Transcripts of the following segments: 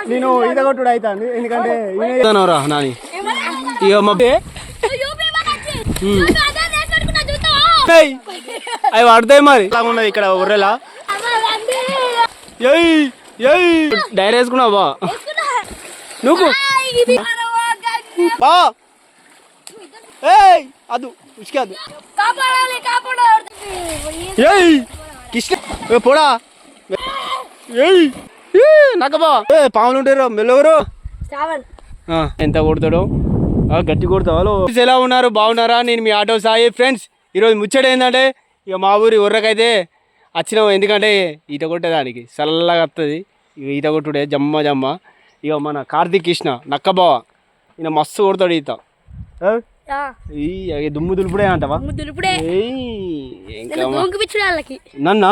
నేను ఈత కొట్టుడు అవుతాను ఎందుకంటే నాని అవి పడతాయి మరి ఉన్నది ఇక్కడ ఉర్రెలా డైరీ వేసుకున్నావు బా నువ్వు బా ಅದು ಉಸ್ಕೆ ಅದು ಏಯ್ ಕಿಸ್ಕೆ ಪೋಡಾ ఏయ్ నక్కబా పాములు ఉంటారు మెల్లవరు ఎంత కొడతాడు గట్టి కొడతావు ఎలా ఉన్నారు బాగున్నారా నేను మీ ఆటో సాయి ఫ్రెండ్స్ ఈరోజు ముచ్చట ఏంటంటే ఇక మా ఊరి ఉర్రకైతే వచ్చినాం ఎందుకంటే ఈత కొట్టేదానికి చల్లగా వస్తుంది ఇక ఈత కొట్టుడే జమ్మ జమ్మ ఇక మన కార్తీక్ కృష్ణ నక్కబావ ఈయన మస్తు కొడతాడు ఈత దుమ్ము దులుపుడే అంటవా నన్నా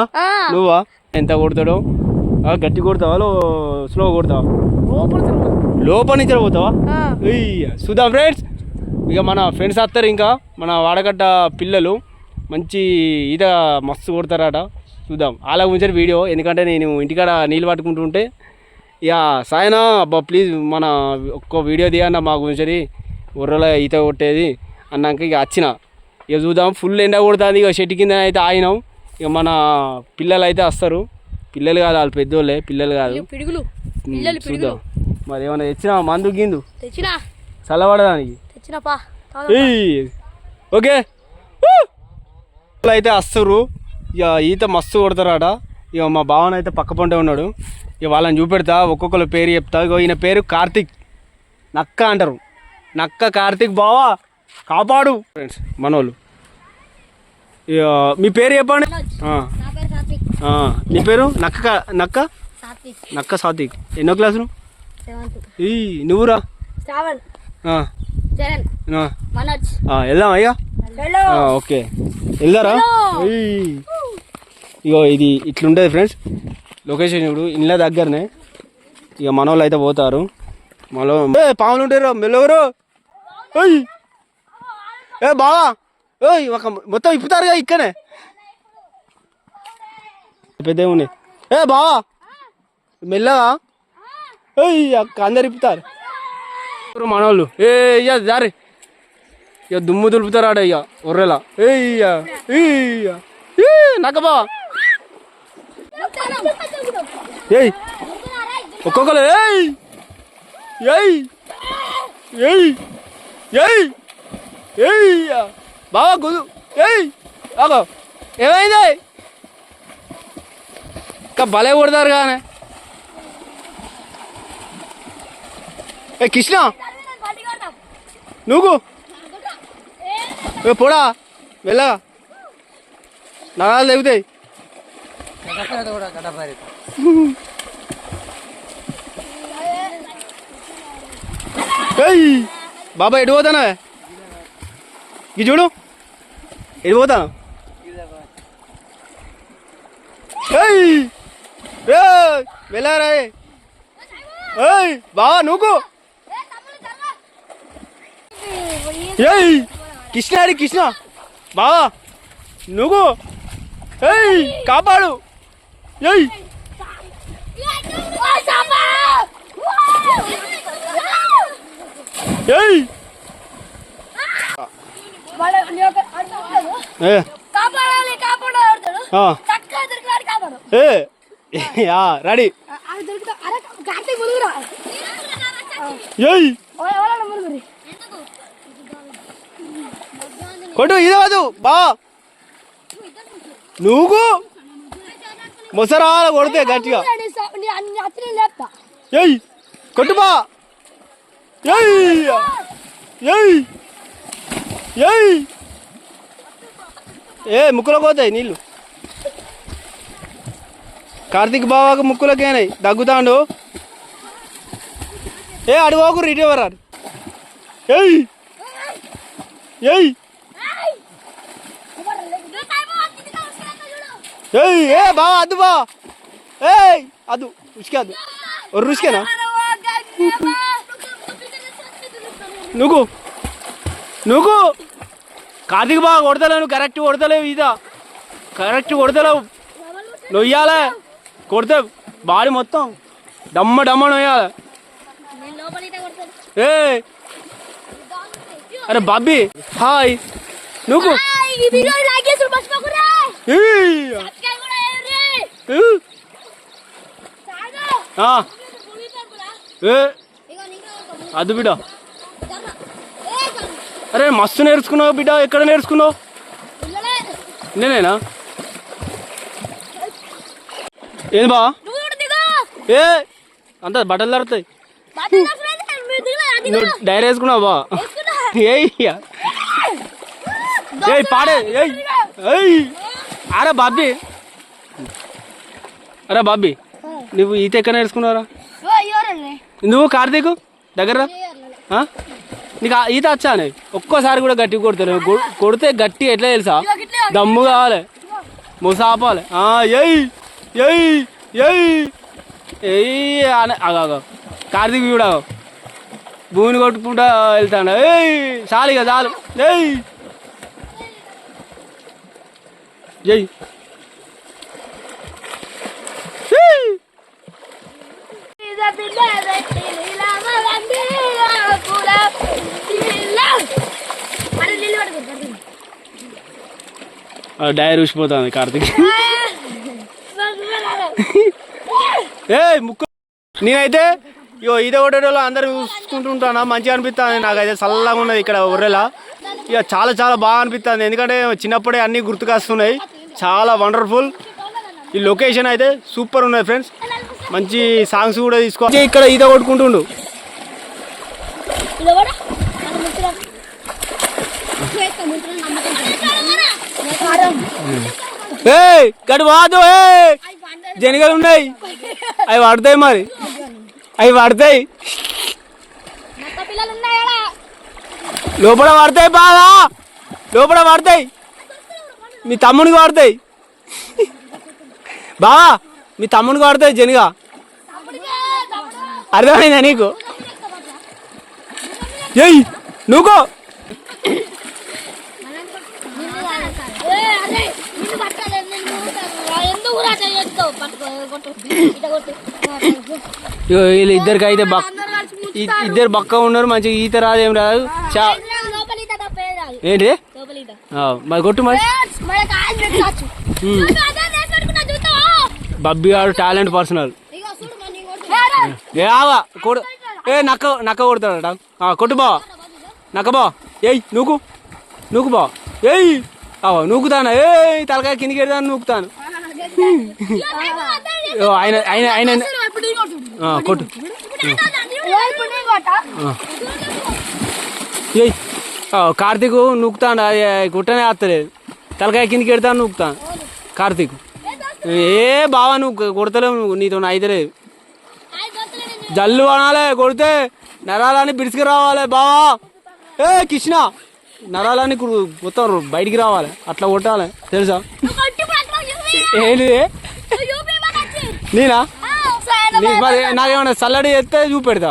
నువ్వా ఎంత కొడతాడు గట్టి కొడతావా స్లో కొడతావా లోపల నుంచి పోతావా చూద్దాం ఫ్రెండ్స్ ఇక మన ఫ్రెండ్స్ వస్తారు ఇంకా మన వాడగడ్డ పిల్లలు మంచి ఈత మస్తు కొడతారట చూద్దాం అలా ఉంచారు వీడియో ఎందుకంటే నేను ఇంటికాడ నీళ్ళు పట్టుకుంటుంటే ఇక సాయనా అబ్బా ప్లీజ్ మన ఒక్క వీడియో తీయన్న మా గురించి ఉర్రలో ఈత కొట్టేది అన్నాక ఇక వచ్చిన ఇక చూద్దాం ఫుల్ ఎండ కొడుతుంది ఇక చెట్టు కింద అయితే ఆగినాం ఇక మన పిల్లలు అయితే వస్తారు పిల్లలు కాదు వాళ్ళు పెద్దోళ్ళే పిల్లలు కాదు చూద్దాం మరి ఏమన్నా తెచ్చినా మందు గిందు చల్లబడదానికి ఓకే అయితే వస్తారు ఇక ఈత మస్తు కొడతారట ఇక మా భావన అయితే పక్క పంటే ఉన్నాడు ఇక వాళ్ళని చూపెడతా ఒక్కొక్కరు పేరు చెప్తా ఇక ఈయన పేరు కార్తీక్ నక్క అంటారు నక్క కార్తీక్ బావా కాపాడు ఫ్రెండ్స్ మనోళ్ళు ఇక మీ పేరు చెప్పండి నీ పేరు నక్క నక్క నక్క సాత్విక్ ఎన్నో క్లాసు నువ్వురా వెళ్దాం అయ్యా ఓకే వెళ్దారా ఇగో ఇది ఇట్లుంటుంది ఫ్రెండ్స్ లొకేషన్ ఇప్పుడు ఇళ్ళ దగ్గరనే ఇక మన వాళ్ళు అయితే పోతారు మనలో పాములు ఉంటారు మెల్లవరు బావా ఒక మొత్తం ఇప్పుతారుగా ఇక్కడనే పెద్ద ఉన్నాయి బావా మెల్లగా అందరు ఇప్పుతారు మనోళ్ళు ఇక జారి ఇక దుమ్ము దులుపుతారాడ ఇక ఉర్రెలా నక్కబా ఒక్కొక్కరు బావా గుదు అగో ఏమైంది ఇంకా భలే కొడతారు కానీ కృష్ణ నువ్వు పోడా వెళ్ళగా నగాలు తెగుతాయి బాబా ఎటు పోతానా ఇది చూడు ఎటు పోతాను వెళ్ళారా బావా నువ్వు కృష్ణ అడి కృష్ణ బావా నువ్వు కాపాడు రెడీ కొట్టు ఇది కాదు బా నువ్వు మొసరా కొడితే గట్టిగా కొట్టు బా ముక్కులోకి పోతాయి నీళ్ళు కార్తీక్ బాబాకు ముక్కులకేనాయి దగ్గుతాండు అడుగోకు రిటైవర్ బావా అద్దు బా అదు ఉసుకే అదు ఒర్రు ఉసుకేనా నువ్వు కార్తీక్ బాగా కొడతలేవు, నువ్వు కరెక్ట్ కొడతలేవు, ఈత కరెక్ట్ కొడతలేవు. నొయ్యాలే, కొడితే బాడీ మొత్తం డమ్మ డమ్మ నొయ్యాలి. ఏ అరే బాబీ హాయ్, నువ్వు అది బిడ్డ. అరే మస్తు నేర్చుకున్నావు బిడ్డ, ఎక్కడ నేర్చుకున్నావు? నేనేనా? ఏంది బా ఏ అంత బట్టలు తడుతాయి, నువ్వు డైరీ వేసుకున్నావు బా? ఏ పాడే అరే బాబీ, అరే బాబీ నువ్వు ఈత ఎక్కడ నేర్చుకున్నావురా? నువ్వు కార్తీక్ దగ్గర నీకు ఈత వచ్చా? ఒక్కోసారి కూడా గట్టి కొడతాను, కొడితే గట్టి ఎట్లా తెలుసా? దమ్ము కావాలి, ముసాపాలి. ఎయ్ ఎయ్ ఎయ్ ఎయ్ అని అగా కార్తీక్ కూడా భూమిని కొట్టుకుంటా వెళ్తాడు. ఏయ్ చాలు ఇక చాలు. ఏయ్ జై డైరీ ఊసిపోతుంది కార్తీక్. ఏ ముక్కు నేనైతే ఇగో ఈత కొట్టేటోళ్ళు అందరు చూసుకుంటుంటాను, మంచిగా అనిపిస్తుంది నాకైతే. చల్లగా ఉన్నది ఇక్కడ ఒర్రెలా, ఇక చాలా చాలా బాగా అనిపిస్తుంది. ఎందుకంటే చిన్నప్పుడే అన్నీ గుర్తుకొస్తున్నాయి, చాలా వండర్ఫుల్. ఈ లొకేషన్ అయితే సూపర్ ఉన్నది ఫ్రెండ్స్, మంచి సాంగ్స్ కూడా తీసుకోవాలి. ఇక్కడ ఈత కొట్టుకుంటుండు. ఏ గడు వాదు, జనగలు ఉన్నాయి, అవి పడతాయి, మరి అవి పడతాయి, లోపల పడతాయి బావా, లోపల పడతాయి, మీ తమ్మునికి పడతాయి బావా, మీ తమ్మునికి పడతాయి జనగా. అర్థమైందా నీకు? ఏయ్ నువ్వు వీళ్ళు ఇద్దరికి అయితే ఇద్దరు బక్క ఉన్నారు, మంచిగా ఈత రాదు, ఏం రాదు. ఏంటి మరి కొట్టు మరి. బబ్బీ ఆడు టాలెంట్ పర్సనల్. ఏ నక్క కొడతాడట, కొట్టు బా నక్క బా. ఏయ్ నూకు బా, ఏయ్ నూకుతాను, ఏ తలకాయ కిందికి వెళ్తాను, నూకుతాను. ఆయన ఆయన ఆయన కొట్టు. ఏయ్ కార్తీక్ నూకుతాను, కుట్టనే వస్తలేదు, తలకాయ కిందికి వెళ్తాను, నూకుతాను కార్తీక్. ఏ బావా నువ్వు కొడతలేవు, నీతో అయితలేదు. జల్లు అనాలే, కొడితే నరాలని బిడిసికి రావాలి బావా. ఏ కృష్ణ నరాలని మొత్తం బయటికి రావాలి, అట్లా కొట్టాలి తెలుసా? ఏంటి నేనా? మరి నాకేమన్నా సల్లడి చెప్తే చూపెడతా.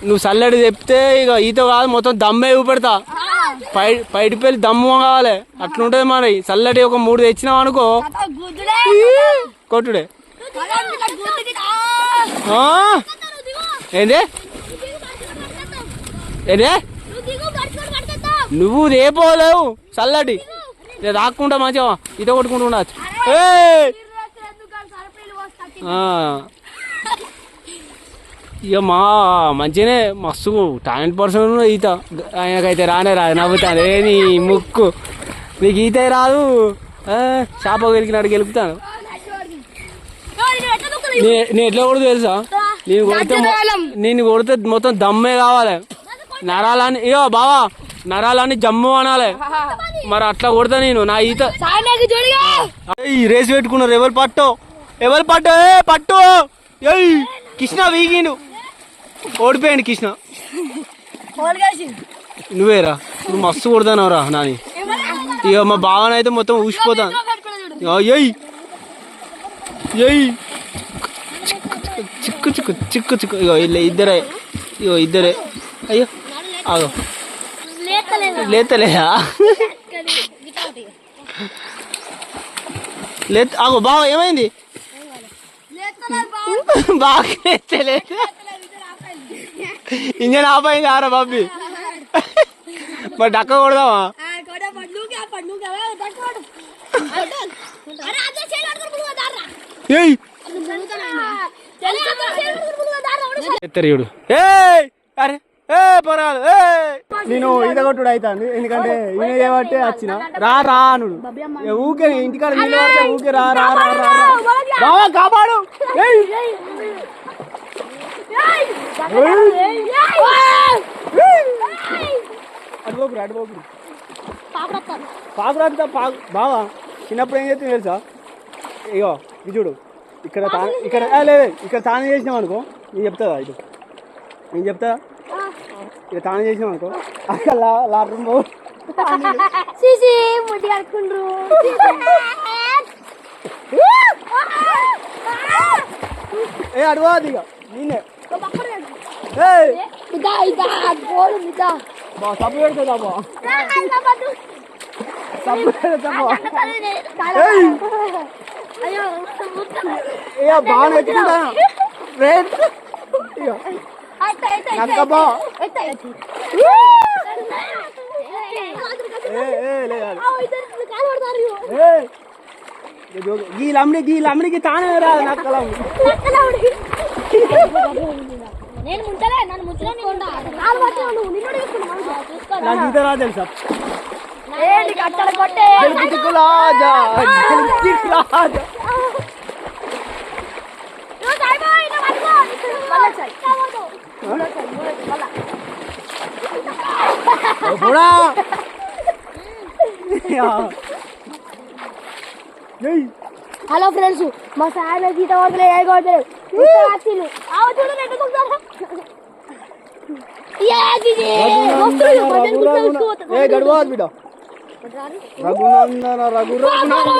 నువ్వు సల్లడి చెప్తే ఇక ఈత కాదు, మొత్తం దమ్మే చూపెడతా. పైటి పెళ్ళి దమ్ము కావాలి, అట్లుంటది. మరి చల్లటి ఒక 3 తెచ్చినావు అనుకో, కొట్టుడే. ఏంది ఏంది నువ్వు రేపోలేవు, చల్లటి రాకుండా మంచిగా ఈత కొట్టుకుంటూ ఉండచ్చు. ఇక మా మంచిగానే మస్తు టాలెంట్ పర్సన్ ఈత. ఆయనకైతే రానే రాదు, నవ్వుతాను. ఏ నీ ముక్కు, నీకు ఈత రాదు, చేప గెలికినాడు గెలుపుతాను. నేను ఎట్లా కొడుతు తెలుసా? నేను కొడితే మొత్తం దమ్మే కావాలి, నరాలని. ఇగో బావా నరాలని జమ్ము అనాలి, మరి అట్లా కొడతా నేను. నా ఈత రేసు పెట్టుకున్నారు, ఎవరు పట్టు పట్టు. ఏయ్ కృష్ణ వీగిండు, ఓడిపోయాడు కృష్ణ. నువ్వేరా, నువ్వు మస్తు కొడతానవరా నాని. ఇక మా బావన అయితే మొత్తం ఊసిపోతాను. ఎయ్ ఎయ్ చిక్కు చిక్కు చిక్కు చిక్కు. ఇగో ఇద్దరే, ఇగో ఇద్దరే. అయ్యో ఆగో లేతలేదా లేదు అగో బావ ఏమైంది బాగా లేతలేదు ఇంజన్ ఆఫ్ అయింది ఆరా బాబీ మరి డక్క కొడదామా ఎత్తరియుడు అరే పొరాలు నేను ఈత కొట్టుడు అవుతాను ఎందుకంటే ఈయన చేయబట్టే వచ్చిన రా రా అనుడు ఊకే ఇంటికాడ నీళ్ళు పడితే ఊకే రా రా రా రా బావా కాపాడు అడుగోకురు అడుగోకురు పాకురాంతా బావా చిన్నప్పుడు ఏం చేస్తుంది తెలుసా ఇగో ఇది చూడు ఇక్కడ ఇక్కడ లేదు ఇక్కడ తాను చేసినాం అనుకో నేను చెప్తా ఇది నేను చెప్తా ఇక తాను చేసినాం అనుకో అక్కడ లాట్రూమ్ పో ఏ అడవాది ఇక నేనే సబ్బు పెడతా బా సబ్బు పెడతా బాగా ఎత్తుకుంటా నక్కబా గీలమ్మడికి తానే రాదు నక్కలం నాకు ఈత రాదు తెలుసా హలో ఫ్రెండ్స్ మా సార్ గీత వదిలే రఘునందన రఘునందన్